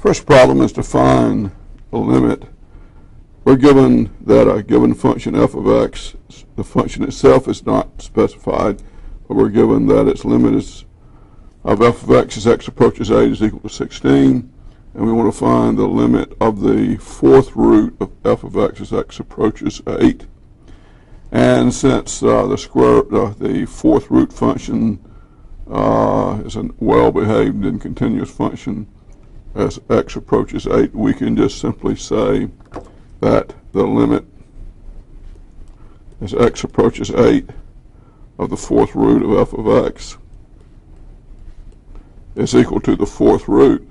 First problem is to find a limit. We're given that a given function f of x, the function itself is not specified, but we're given that its limit is of f of x as x approaches 8 is equal to 16, and we want to find the limit of the fourth root of f of x as x approaches 8. And since the fourth root function is a well-behaved and continuous function as x approaches 8, we can just simply say that the limit as x approaches 8 of the fourth root of f of x is equal to the fourth root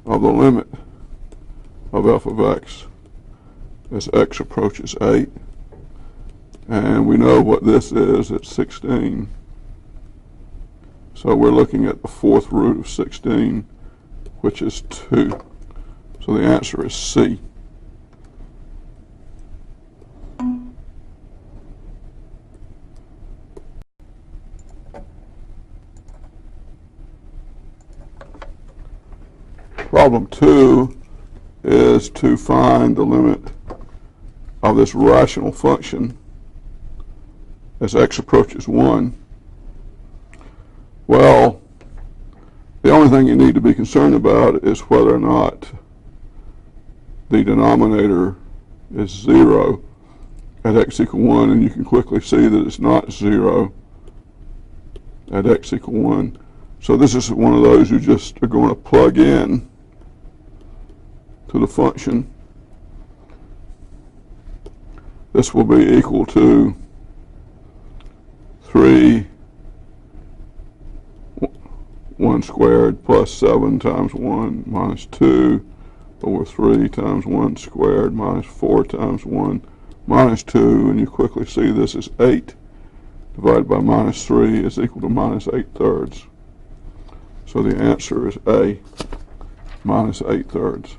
of the limit of f of x as x approaches 8. And we know what this is, it's 16. So we're looking at the fourth root of 16, which is 2. So the answer is C. Problem 2 is to find the limit of this rational function as x approaches 1. Well, the only thing you need to be concerned about is whether or not the denominator is 0 at x equal 1, and you can quickly see that it's not 0 at x equal 1. So this is one of those you just are going to plug in to the function. This will be equal to 3 1 squared plus 7 times 1 minus 2 over 3 times 1 squared minus 4 times 1 minus 2, and you quickly see this is 8 divided by minus 3 is equal to minus 8/3. So the answer is A, minus 8/3.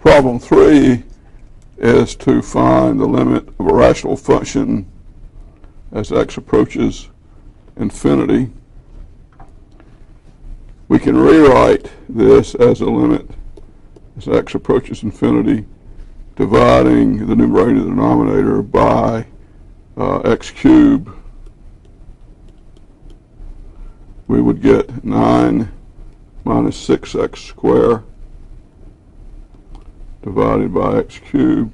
Problem 3 is to find the limit of a rational function as x approaches infinity. We can rewrite this as a limit as x approaches infinity, dividing the numerator and the denominator by x cubed. We would get 9 minus 6x squared divided by x cubed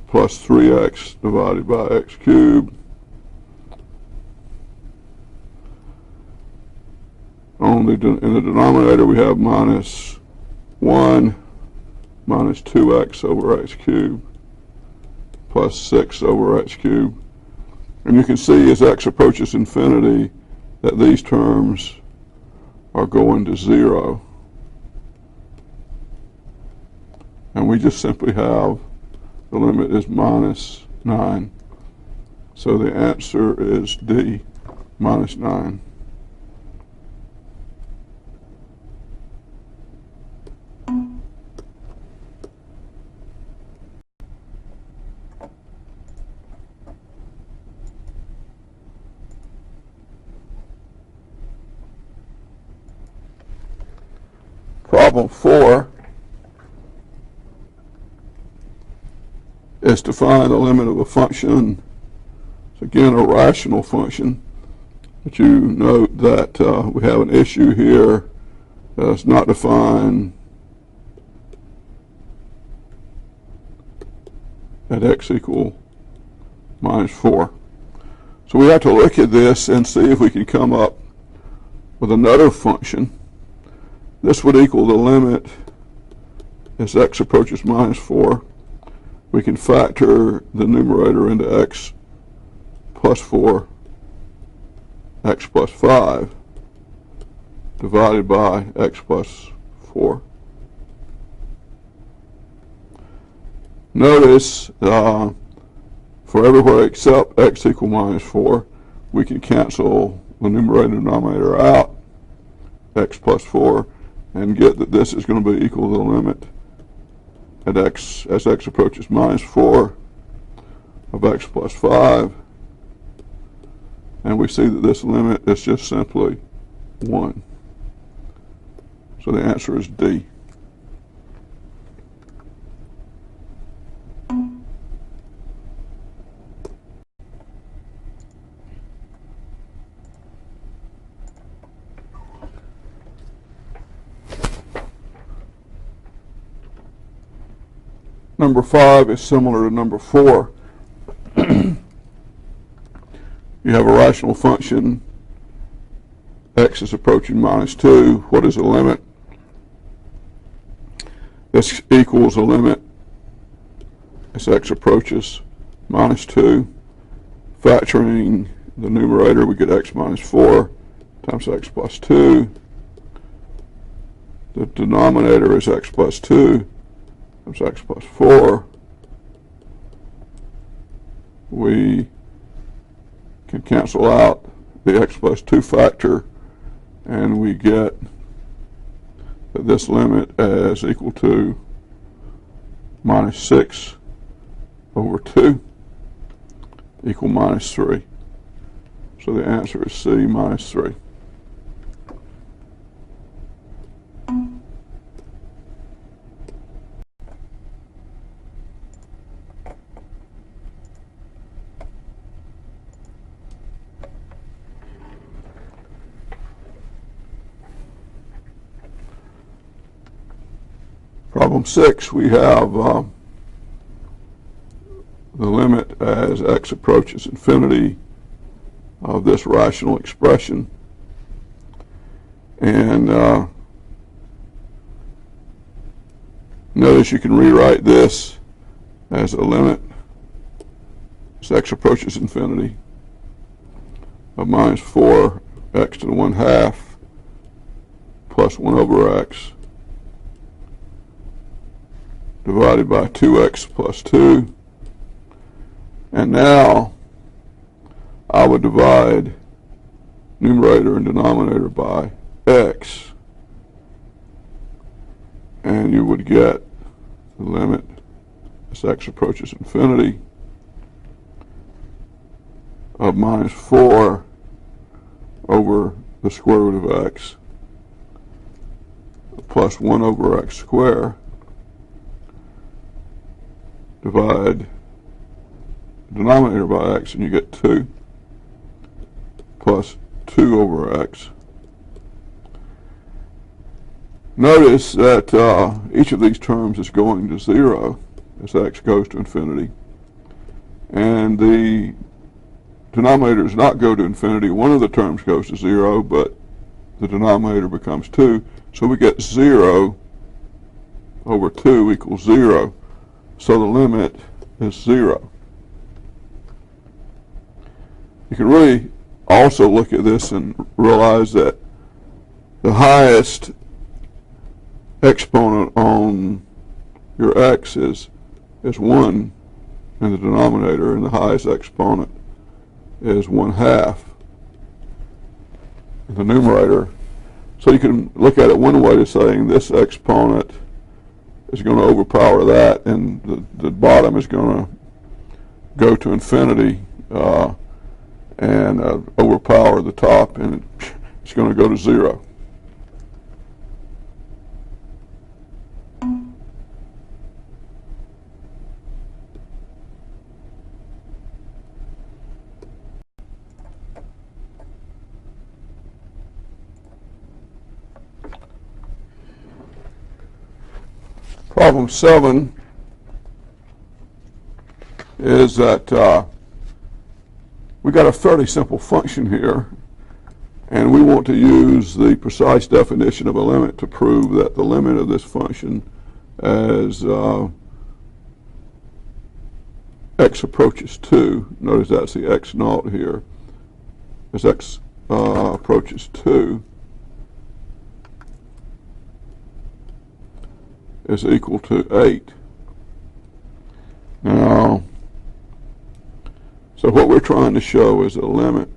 plus 3x divided by x cubed. In the denominator we have minus 1 minus 2x over x cubed plus 6 over x cubed. And you can see as x approaches infinity that these terms are going to 0. And we just simply have the limit is minus 9. So the answer is D, minus 9. Problem 4 is to find the limit of a function. It's again a rational function, but you note that we have an issue here that's not defined at x equal minus 4. So we have to look at this and see if we can come up with another function. This would equal the limit as x approaches minus 4. We can factor the numerator into x plus 4, x plus 5, divided by x plus 4. Notice for everywhere except x equal minus 4, we can cancel the numerator and denominator out, x plus 4, and get that this is going to be equal to the limit at x as x approaches minus 4 of x plus 5, and we see that this limit is just simply 1. So the answer is D. Number 5 is similar to number 4. You have a rational function, x is approaching minus 2. What is the limit? This equals a limit as x approaches minus 2. Factoring the numerator, we get x minus 4 times x plus 2. The denominator is x plus 2 times x plus 4. We can cancel out the x plus 2 factor, and we get that this limit is equal to minus 6 over 2 equal minus 3. So the answer is C, minus 3. Problem 6, we have the limit as x approaches infinity of this rational expression. And notice you can rewrite this as a limit as x approaches infinity of minus 4 x to the 1/2 plus 1 over x divided by 2x plus 2. And now I would divide numerator and denominator by x, and you would get the limit as x approaches infinity of minus 4 over the square root of x plus 1 over x squared. Divide the denominator by x, and you get 2 plus 2 over x. Notice that each of these terms is going to 0 as x goes to infinity, and the denominator does not go to infinity. One of the terms goes to 0, but the denominator becomes 2, so we get 0 over 2 equals 0. So the limit is 0. You can really also look at this and realize that the highest exponent on your x is 1 in the denominator, and the highest exponent is 1/2 in the numerator. So you can look at it one way to saying this exponent is going to overpower that, and the bottom is going to go to infinity and overpower the top, and it's going to go to 0. Problem 7 is that we got a fairly simple function here, and we want to use the precise definition of a limit to prove that the limit of this function as x approaches 2, notice that's the x naught here, as x approaches 2 is equal to 8. Now, so what we're trying to show is a limit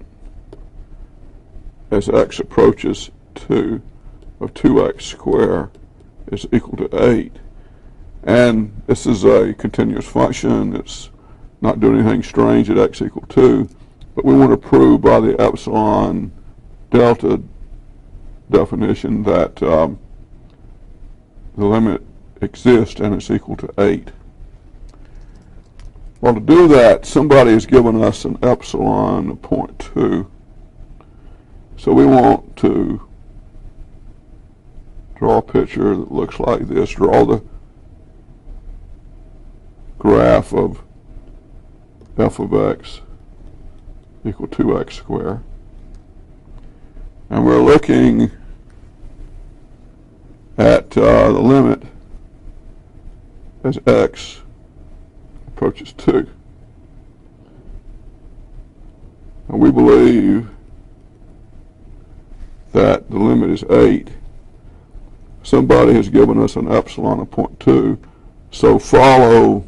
as x approaches 2 of 2x squared is equal to 8. And this is a continuous function. It's not doing anything strange at x equal 2, but we want to prove by the epsilon delta definition that the limit exists and it's equal to 8. Well, to do that, somebody has given us an epsilon of 0.2. So we want to draw a picture that looks like this. Draw the graph of f of x equal 2x squared. And we're looking at the limit as x approaches 2. And we believe that the limit is 8. Somebody has given us an epsilon of 0.2, so follow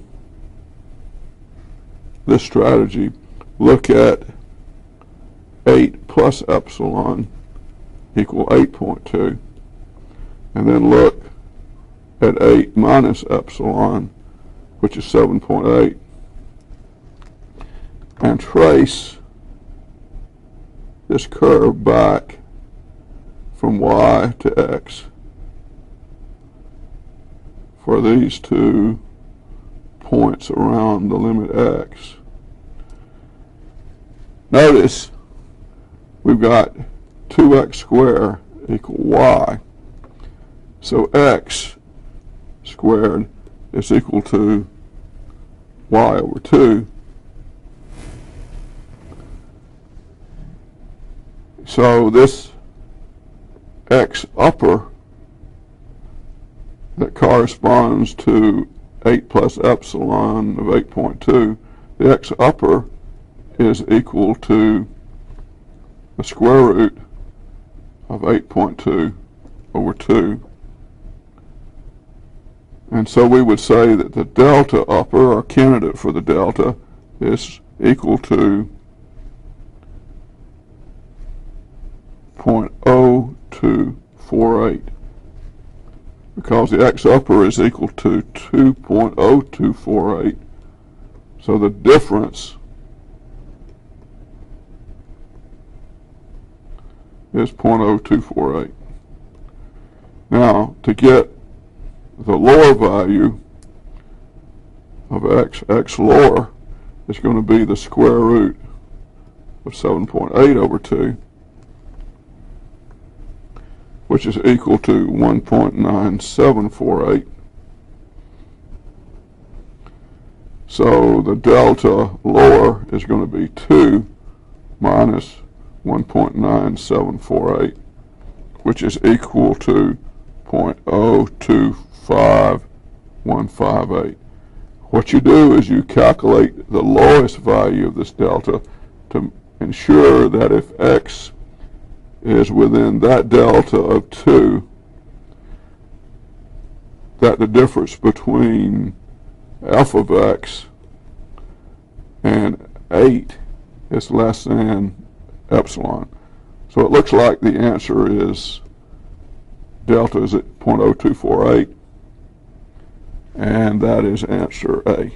this strategy. Look at 8 plus epsilon equal 8.2, and then look at 8 minus epsilon, which is 7.8, and trace this curve back from y to x for these 2 points around the limit x. Notice we've got 2x squared equal y, so x squared is equal to y over 2. So this x upper that corresponds to 8 plus epsilon of 8.2, the x upper is equal to the square root of 8.2 over 2. And so we would say that the delta upper, or candidate for the delta, is equal to 0.0248, because the x upper is equal to 2.0248. So the difference is 0.0248. Now, to get the lower value of x lower is going to be the square root of 7.8 over 2, which is equal to 1.9748. So the delta lower is going to be 2 minus 1.9748, which is equal to 0.025158. What you do is you calculate the lowest value of this delta to ensure that if x is within that delta of 2, that the difference between f of x and 8 is less than epsilon. So it looks like the answer is delta is at 0.0248, and that is answer A.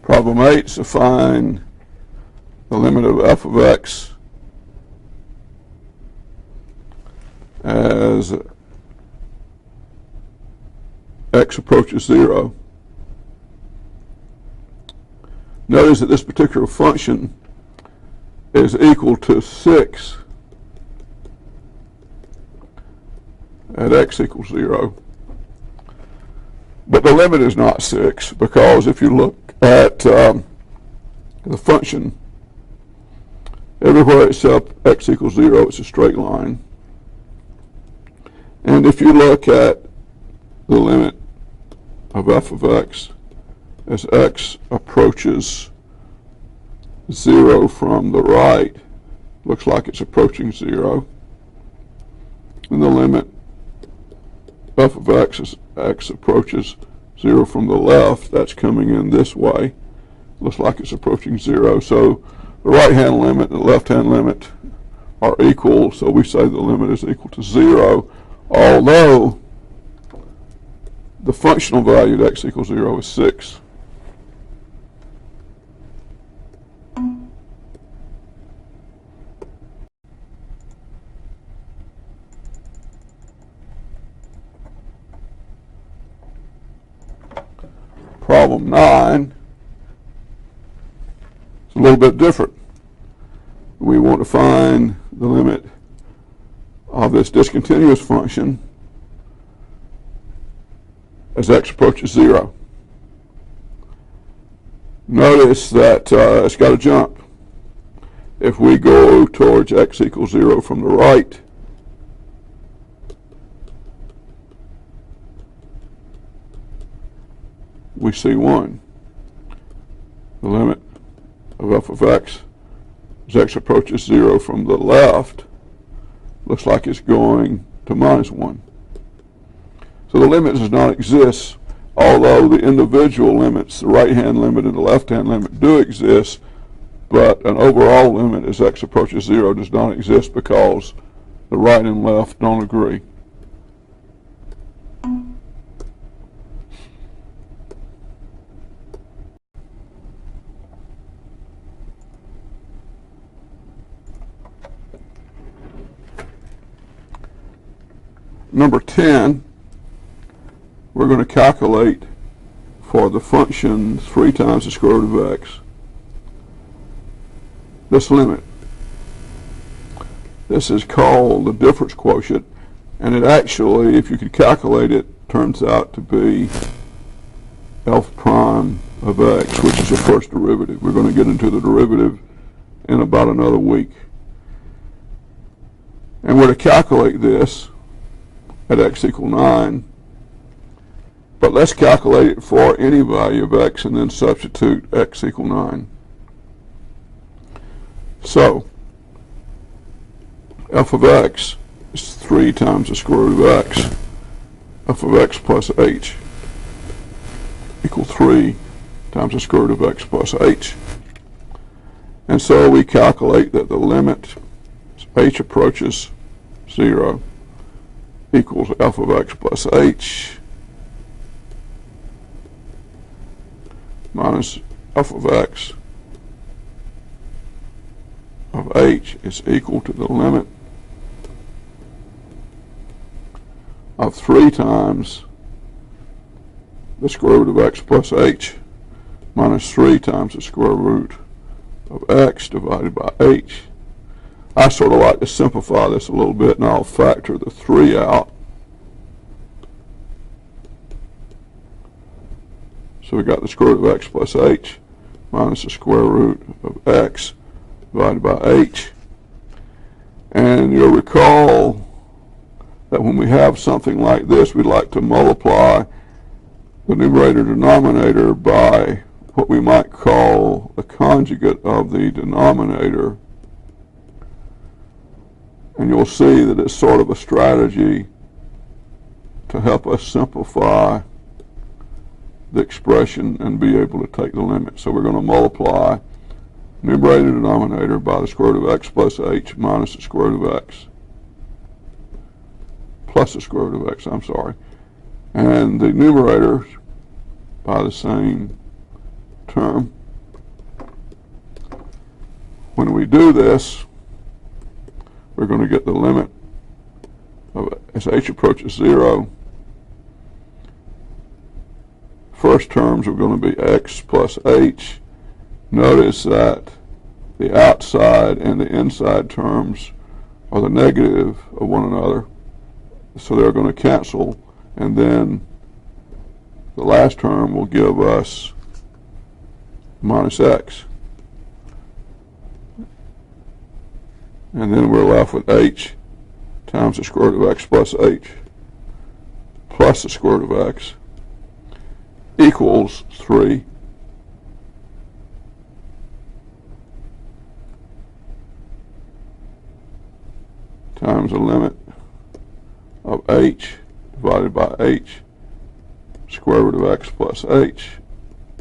Problem 8 is to find the limit of f of x as x approaches 0. Notice that this particular function is equal to 6 at x equals 0. But the limit is not 6, because if you look at the function, everywhere except x equals 0, it's a straight line. And if you look at the limit of f of x as x approaches 0 from the right, looks like it's approaching 0. And the limit f of x as x approaches 0 from the left, that's coming in this way. Looks like it's approaching 0. So the right-hand limit and the left-hand limit are equal, so we say the limit is equal to 0, although the functional value at x equals 0 is 6. Problem 9 is a little bit different. We want to find the limit of this discontinuous function as x approaches 0. Notice that it's got to jump. If we go towards x equals 0 from the right, we see 1. The limit of f of x as x approaches 0 from the left looks like it's going to minus 1. So the limit does not exist, although the individual limits, the right-hand limit and the left-hand limit, do exist, but an overall limit as x approaches 0 does not exist because the right and left don't agree. Number 10, we're going to calculate for the function 3 times the square root of x this limit. This is called the difference quotient, and it actually, if you could calculate it, turns out to be f prime of x, which is the first derivative. We're going to get into the derivative in about another week. And we're to calculate this at x equal 9, but let's calculate it for any value of x and then substitute x equal 9. So f of x is 3 times the square root of x. F of x plus h equal 3 times the square root of x plus h. And so we calculate that the limit as h approaches 0 equals f of x plus h minus f of x of h is equal to the limit of 3 times the square root of x plus h minus 3 times the square root of x divided by h. I sort of like to simplify this a little bit, and I'll factor the 3 out. So we got the square root of x plus h minus the square root of x divided by h. And you'll recall that when we have something like this, we like to multiply the numerator denominator by what we might call the conjugate of the denominator. And you'll see that it's sort of a strategy to help us simplify the expression and be able to take the limit. So we're going to multiply numerator denominator by the square root of x plus h minus the square root of x plus the square root of x, I'm sorry. And the numerator by the same term. When we do this, we're going to get the limit of as h approaches 0. First terms are going to be x plus h. Notice that the outside and the inside terms are the negative of one another, so they're going to cancel, and then the last term will give us minus x. And then we're left with h times the square root of x plus h plus the square root of x equals 3 times the limit of h divided by h square root of x plus h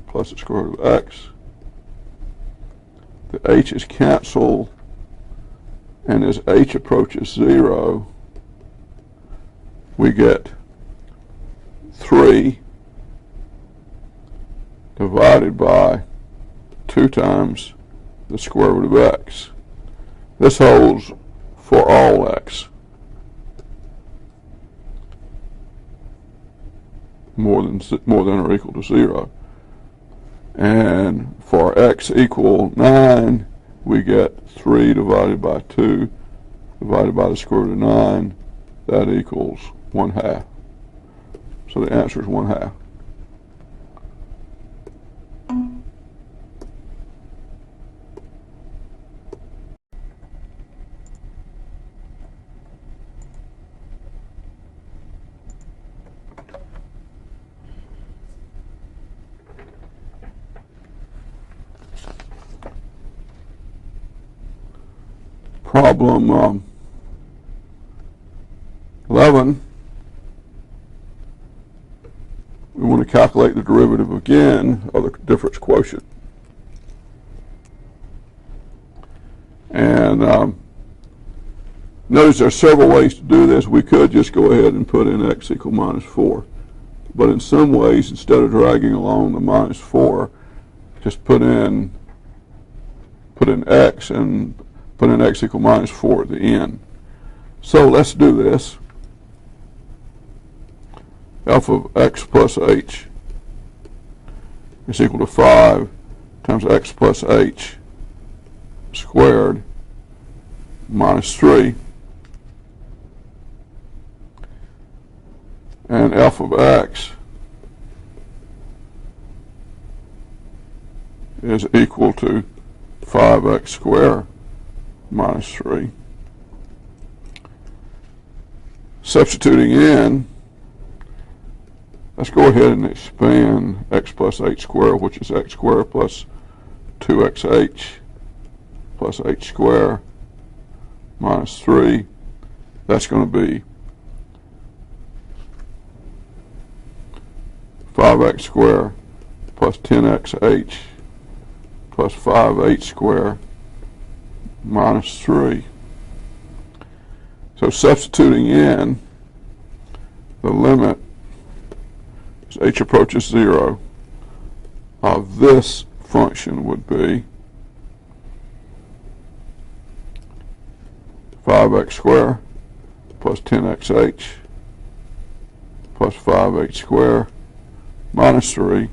plus the square root of x. The h is canceled, and as h approaches 0, we get 3 divided by 2 times the square root of x. This holds for all x more than or equal to 0. And for x equal 9, we get 3 divided by 2 divided by the square root of 9. That equals 1/2. So the answer is 1/2. Problem 11, we want to calculate the derivative again of the difference quotient. And notice there are several ways to do this. We could just go ahead and put in x equal minus 4. But in some ways, instead of dragging along the minus 4, just put in x and put in x equal minus 4 at the end. So let's do this. F of x plus h is equal to 5 times x plus h squared minus 3. And f of x is equal to 5x squared minus 3. Substituting in, let's go ahead and expand x plus h squared, which is x squared plus 2xh plus h squared minus 3. That's going to be 5x squared plus 10xh plus 5h squared minus 3. So substituting in, the limit as h approaches 0 of this function would be 5x squared plus 10xh plus 5h squared minus 3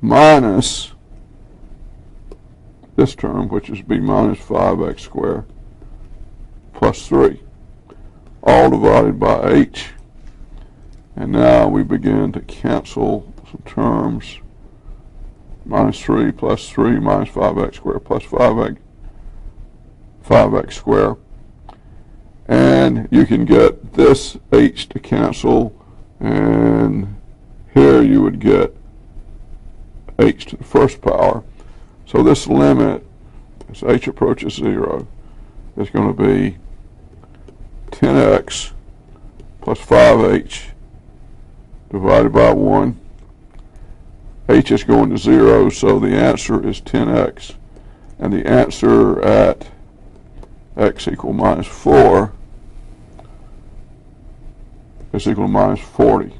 minus this term, which is b minus 5x squared plus 3, all divided by h. And now we begin to cancel some terms. Minus 3 plus 3 minus 5x squared plus 5x squared. And you can get this h to cancel, and here you would get h to the first power. So this limit, as h approaches 0, is going to be 10x plus 5h divided by 1. H is going to 0, so the answer is 10x. And the answer at x equal minus 4 is equal to minus 40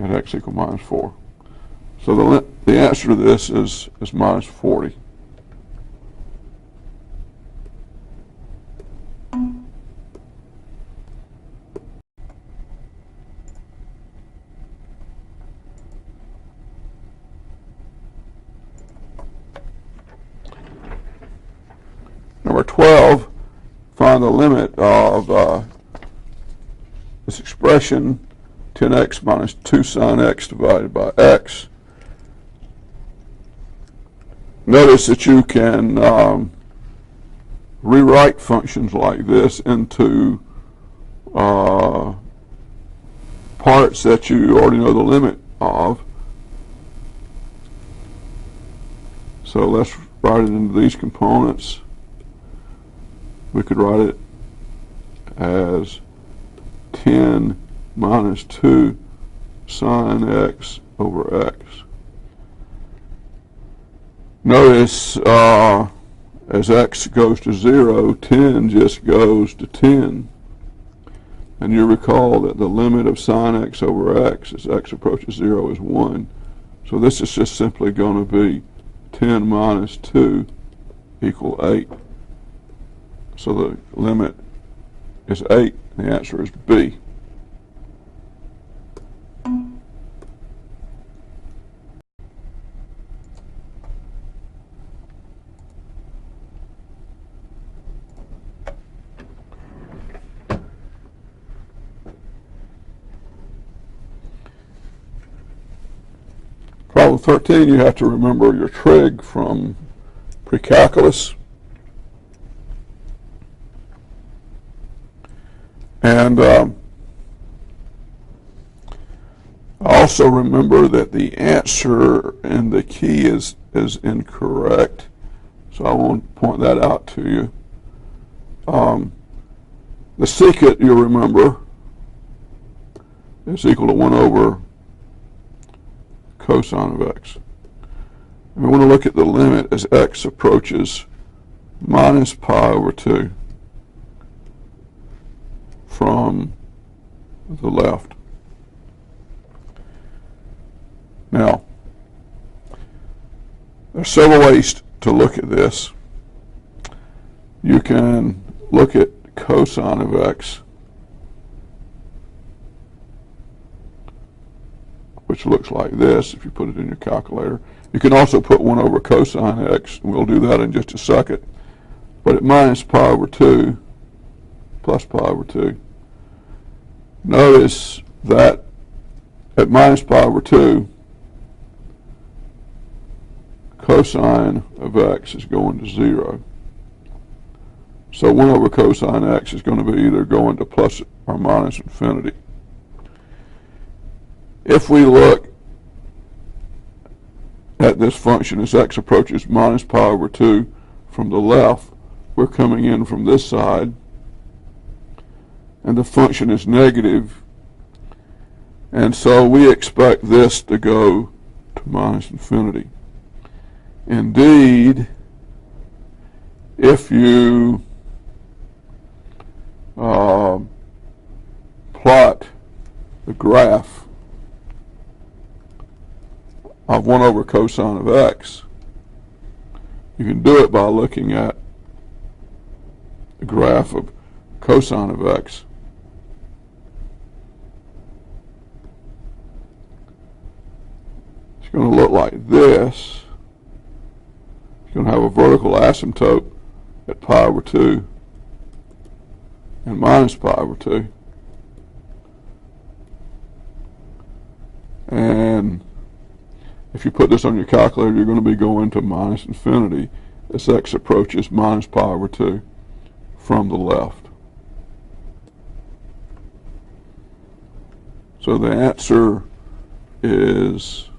at x equal minus 4. So the answer to this is minus 40. Number 12, find the limit of this expression, 10x minus 2 sine x divided by x. Notice that you can rewrite functions like this into parts that you already know the limit of. So let's write it into these components. We could write it as 10 minus 2 sine x over x. Notice as x goes to 0, 10 just goes to 10. And you recall that the limit of sine x over x as x approaches 0 is 1. So this is just simply going to be 10 minus 2 equal 8. So the limit is 8. The answer is B. Problem 13, you have to remember your trig from pre-calculus. And also remember that the answer in the key is incorrect. So I want to point that out to you. The secant, you remember, is equal to 1 over cosine of x. And we want to look at the limit as x approaches minus pi over 2 from the left. Now, there are several ways to look at this. You can look at cosine of x, which looks like this if you put it in your calculator. You can also put 1 over cosine x, and we'll do that in just a second. But at minus pi over 2 plus pi over 2, notice that at minus pi over 2, cosine of x is going to 0. So 1 over cosine x is going to be either going to plus or minus infinity. If we look at this function as x approaches minus pi over 2 from the left, we're coming in from this side, and the function is negative, and so we expect this to go to minus infinity. Indeed, if you plot the graph of 1 over cosine of x, you can do it by looking at the graph of cosine of x. It's going to look like this. It's going to have a vertical asymptote at pi over 2 and minus pi over 2. And if you put this on your calculator, you're going to be going to minus infinity as x approaches minus pi over 2 from the left. So the answer is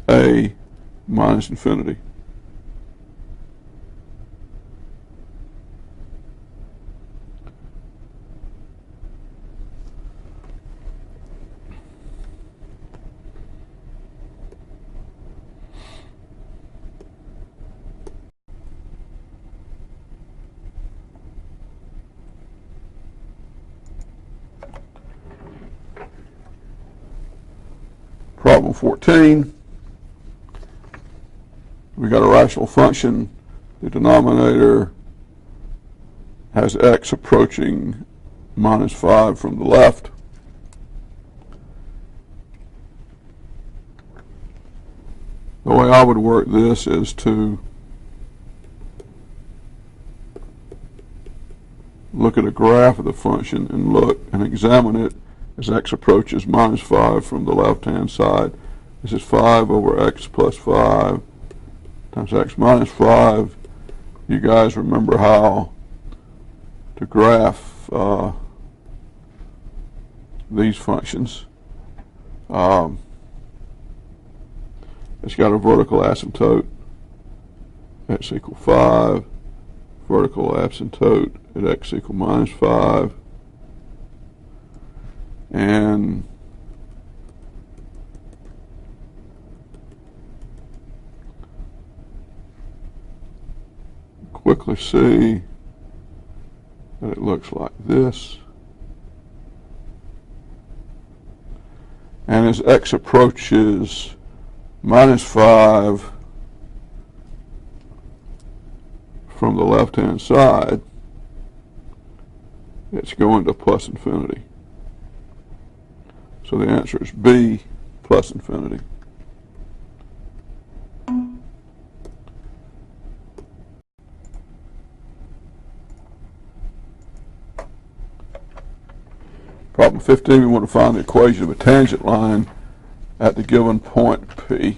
A, minus infinity. Problem 14. We got a rational function. The denominator has x approaching minus 5 from the left. The way I would work this is to look at a graph of the function and look and examine it as x approaches minus 5 from the left-hand side. This is 5 over x plus 5 times x minus 5. You guys remember how to graph these functions. It's got a vertical asymptote. X equal 5. Vertical asymptote at x equal minus 5. And quickly see that it looks like this. And as x approaches minus 5 from the left-hand side, it's going to plus infinity. So the answer is B, plus infinity. Problem 15, we want to find the equation of a tangent line at the given point P.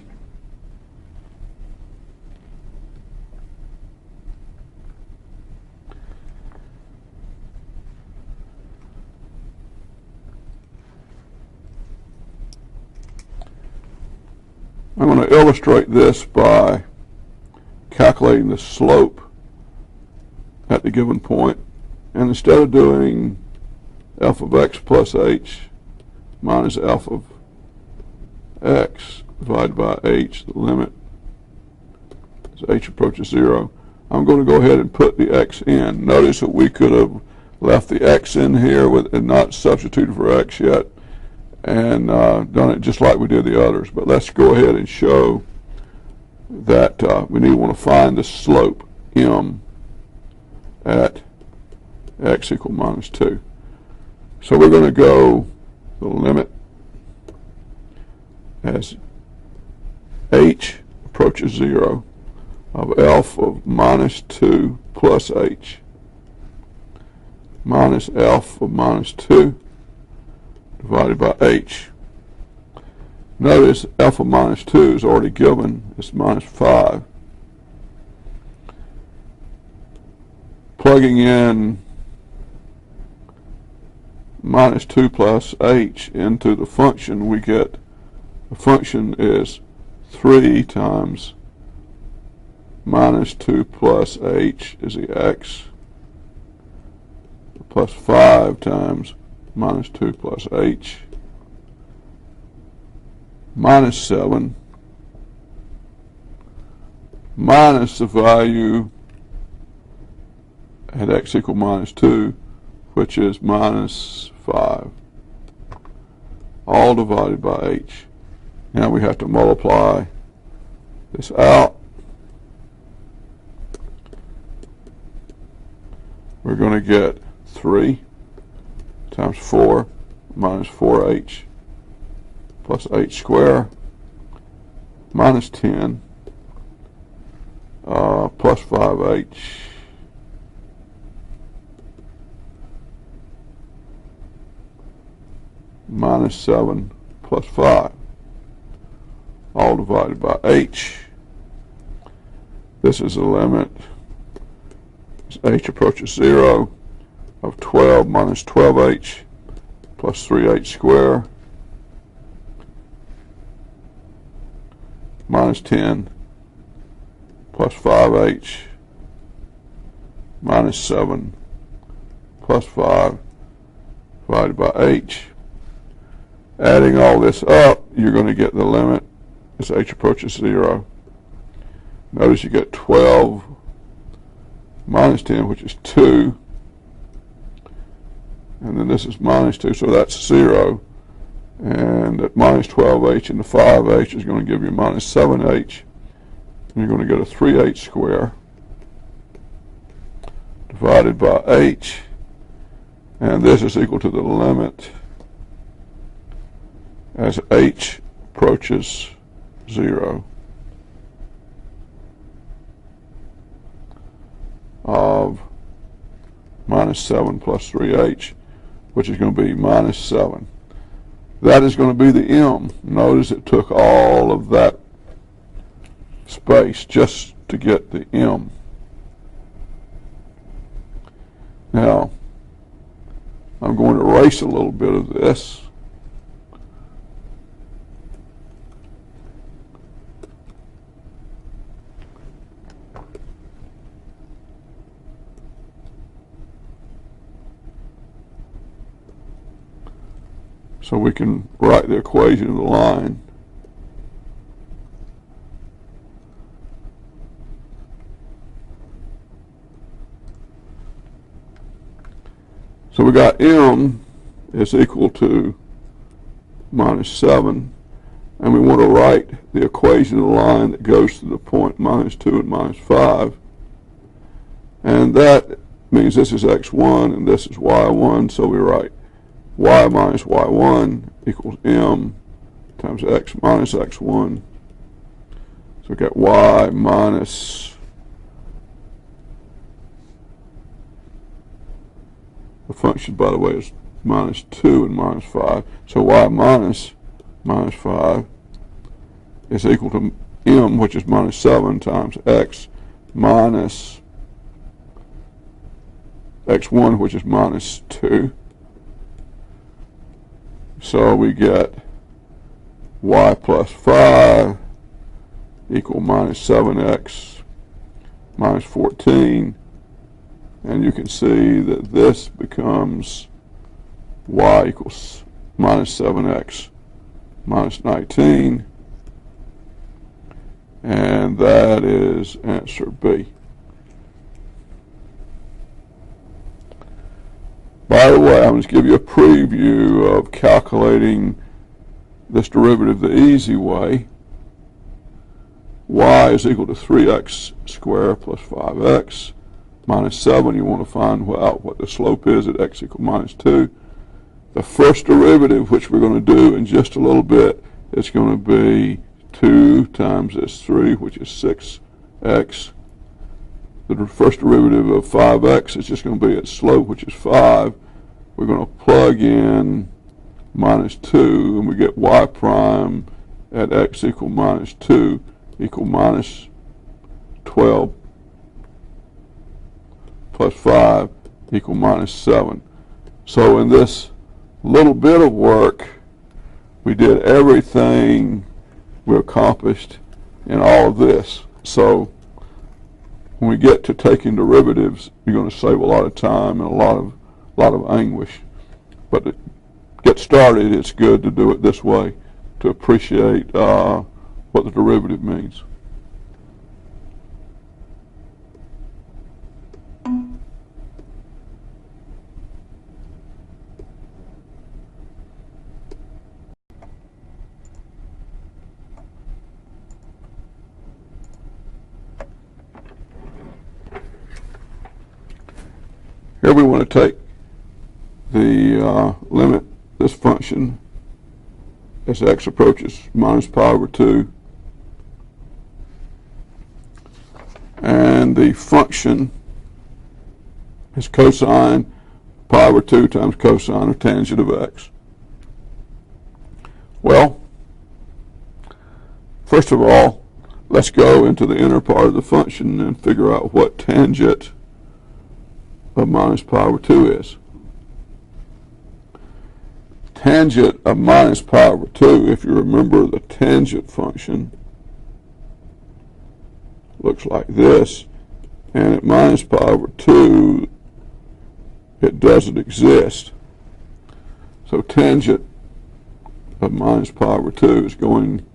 I'm going to illustrate this by calculating the slope at the given point, and instead of doing f of x plus h minus f of x divided by h, the limit as h approaches 0, I'm going to go ahead and put the x in. Notice that we could have left the x in here and not substituted for x yet, and done it just like we did the others. But let's go ahead and show that we want to find the slope m at x equal minus 2. So we're going to go the limit as h approaches 0 of f of minus 2 plus h minus f of minus 2 divided by h. Notice f of minus 2 is already given. It's minus 5. Plugging in minus 2 plus h into the function, we get the function is 3 times minus 2 plus h is the x, plus 5 times minus 2 plus h, minus 7, minus the value at x equal minus 2, which is minus 5, all divided by h. Now we have to multiply this out. We're going to get 3 times 4 minus 4h plus h squared minus 10 plus 5h minus 7 plus 5, all divided by h. This is the limit as h approaches 0 of 12 minus 12h plus 3h squared minus 10 plus 5h minus 7 plus 5 divided by h. Adding all this up, you're going to get the limit as h approaches 0. Notice you get 12 minus 10, which is 2. And then this is minus 2, so that's 0. And at minus 12h and the 5h is going to give you minus 7h. And you're going to get a 3h squared divided by h. And this is equal to the limit as h approaches 0 of minus 7 plus 3h, which is going to be minus 7. That is going to be the m. Notice it took all of that space just to get the m. Now, I'm going to erase a little bit of this. So we can write the equation of the line. So we got m is equal to minus 7, and we want to write the equation of the line that goes to the point minus 2 and minus 5. And that means this is x1 and this is y1, so we write y minus y1 equals m times x minus x1. So we got y minus, the function, by the way, is minus 2 and minus 5. So y minus 5 is equal to m, which is minus 7, times x minus x1, which is minus 2. So we get y plus 5 equal minus 7x minus 14. And you can see that this becomes y equals minus 7x minus 19. And that is answer B. By the way, I'm going to give you a preview of calculating this derivative the easy way. Y is equal to 3x squared plus 5x minus 7. You want to find out what the slope is at x equals minus 2. The first derivative, which we're going to do in just a little bit, is going to be 2 times this 3, which is 6x. The first derivative of 5x is just going to be its slope, which is 5. We're going to plug in minus 2, and we get y prime at x equal minus 2 equal minus 12 plus 5 equal minus 7. So in this little bit of work, we did everything we accomplished in all of this. So when we get to taking derivatives, you're going to save a lot of time and a lot of anguish. But to get started, it's good to do it this way to appreciate what the derivative means. Here we want to take the limit this function as x approaches minus pi over 2, and the function is cosine pi over 2 times cosine of tangent of x. Well, first of all, let's go into the inner part of the function and figure out what tangent of minus pi over 2 is. Tangent of minus pi over 2, if you remember the tangent function, looks like this, and at minus pi over 2 it doesn't exist. So tangent of minus pi over 2 is going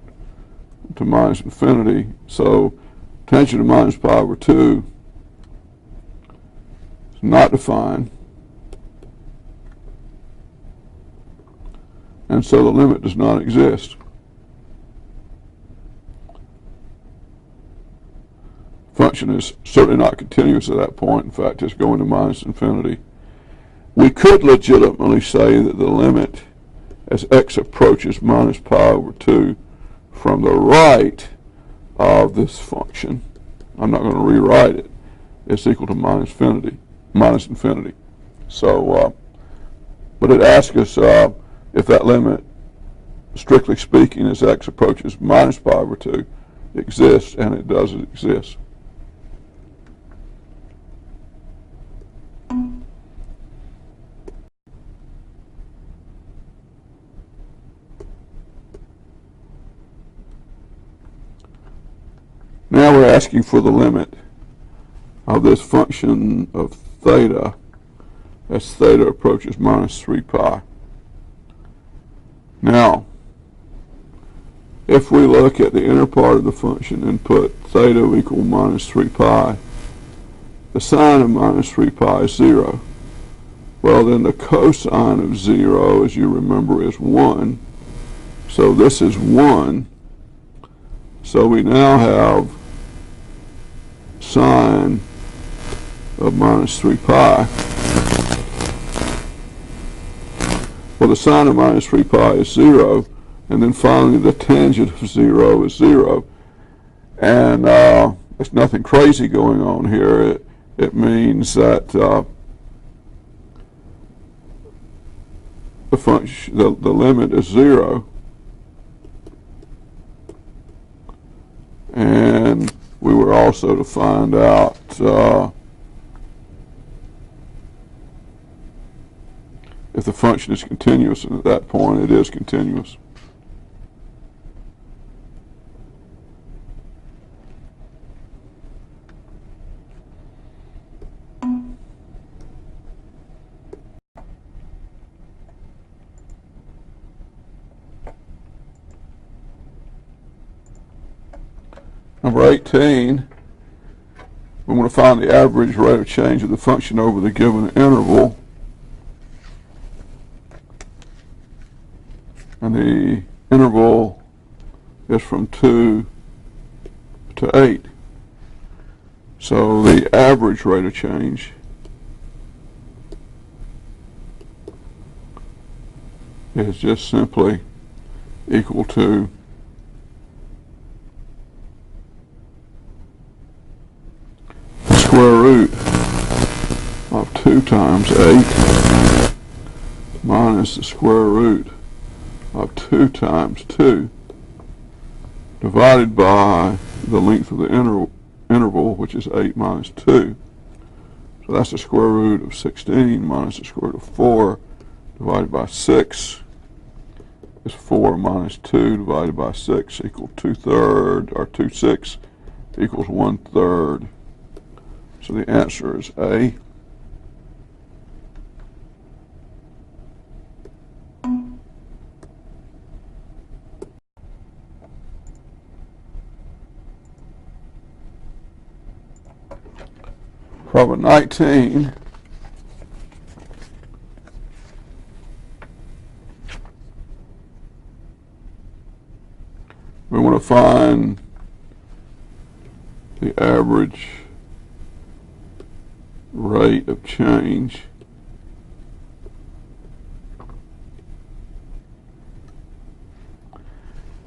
to minus infinity. So tangent of minus pi over 2 is not defined, and so the limit does not exist. Function is certainly not continuous at that point. In fact, it's going to minus infinity. We could legitimately say that the limit as x approaches minus pi over 2 from the right of this function, I'm not going to rewrite it, is equal to minus infinity. So, but it asks us if that limit, strictly speaking, as x approaches minus pi over 2, exists, and it does exist. Now we're asking for the limit of this function of theta as theta approaches minus 3 pi. Now, if we look at the inner part of the function and put theta equal minus 3 pi, the sine of minus 3 pi is 0. Well, then the cosine of 0, as you remember, is 1. So this is 1. So we now have sine of minus 3 pi. Well, the sine of minus 3 pi is 0. And then finally, the tangent of 0 is 0. And there's nothing crazy going on here. It means that the function, the limit is 0. And we were also to find out if the function is continuous, and at that point it is continuous. Number 18, we want to find the average rate of change of the function over the given interval. And the interval is from 2 to 8. So the average rate of change is just simply equal to the square root of 2 times 8 minus the square root of 2 times 2 divided by the length of the interval, which is 8 minus 2. So that's the square root of 16 minus the square root of 4 divided by 6 is 4 minus 2 divided by 6 equals 2/3, or 2/6 equals 1/3. So the answer is A. Problem 19. We want to find the average rate of change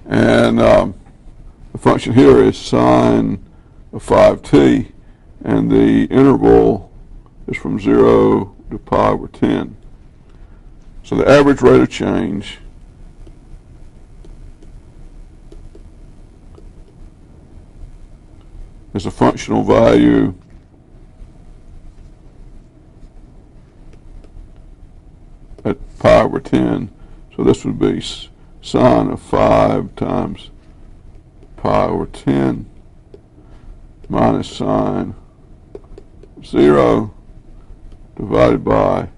and the function here is sine of 5t, and the interval is from 0 to pi over 10. So the average rate of change is a functional value at pi over 10. So this would be sine of 5 times pi over 10 minus sine 0 divided by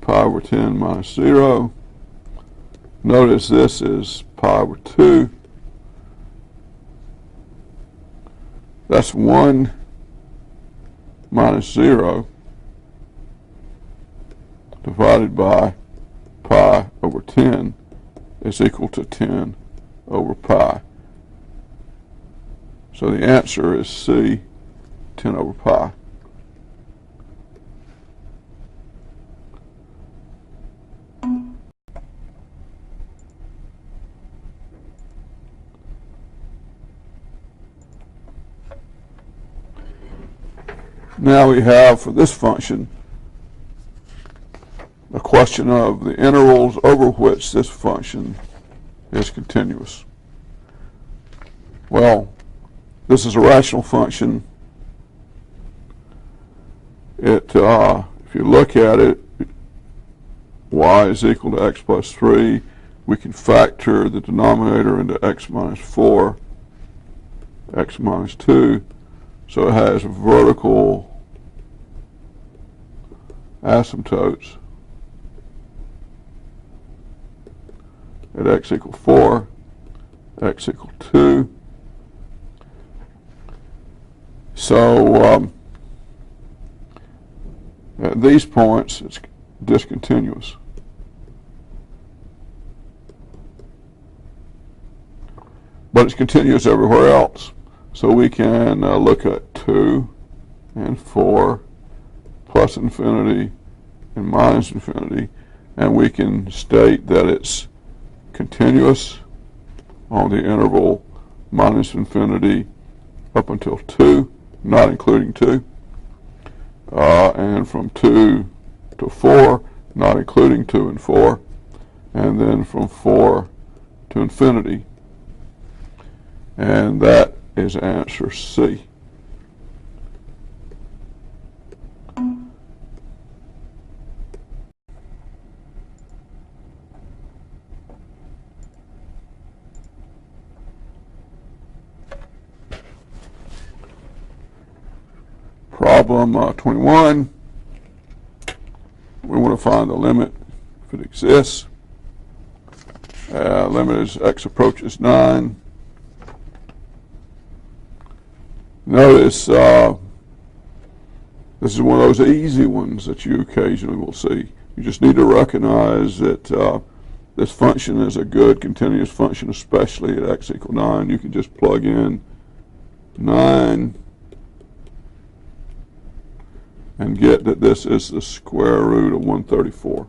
pi over 10 minus 0. Notice this is pi over 2. That's 1 minus 0 divided by pi over 10 is equal to 10 over pi. So the answer is C, 10 over pi. Now we have, for this function, the question of the intervals over which this function is continuous. Well, this is a rational function. If you look at it, y is equal to x plus 3. We can factor the denominator into x minus 4, x minus 2. So it has vertical asymptotes at x equal 4, x equal 2. So at these points, it's discontinuous. But it's continuous everywhere else. So we can look at 2 and 4 plus infinity and minus infinity, and we can state that it's continuous on the interval minus infinity up until 2, not including 2, and from 2 to 4, not including 2 and 4, and then from 4 to infinity. And that is answer C. Problem 21, we want to find the limit if it exists. Limit is x approaches 9. Notice this is one of those easy ones that you occasionally will see. You just need to recognize that this function is a good continuous function, especially at x equal 9. You can just plug in 9 and get that this is the square root of 134.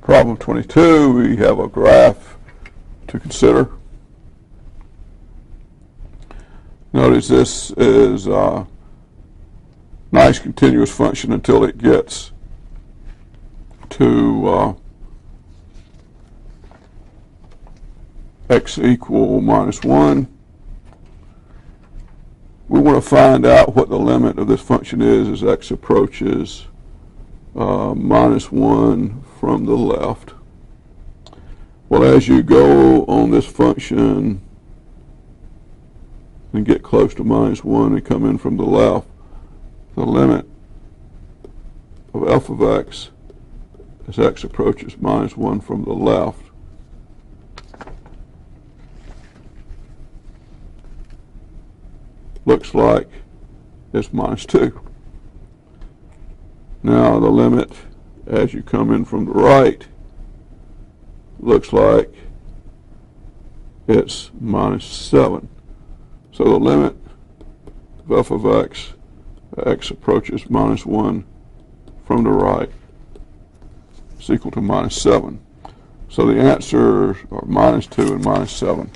Problem 22, we have a graph to consider. Notice this is a nice continuous function until it gets to x equal minus 1. We want to find out what the limit of this function is as x approaches minus 1 from the left. Well, as you go on this function and get close to minus 1 and come in from the left, the limit of f of x as x approaches minus 1 from the left looks like it's minus 2. Now the limit as you come in from the right looks like it's minus 7. So the limit of f of x, x approaches minus 1 from the right, is equal to minus 7. So the answers are minus 2 and minus 7.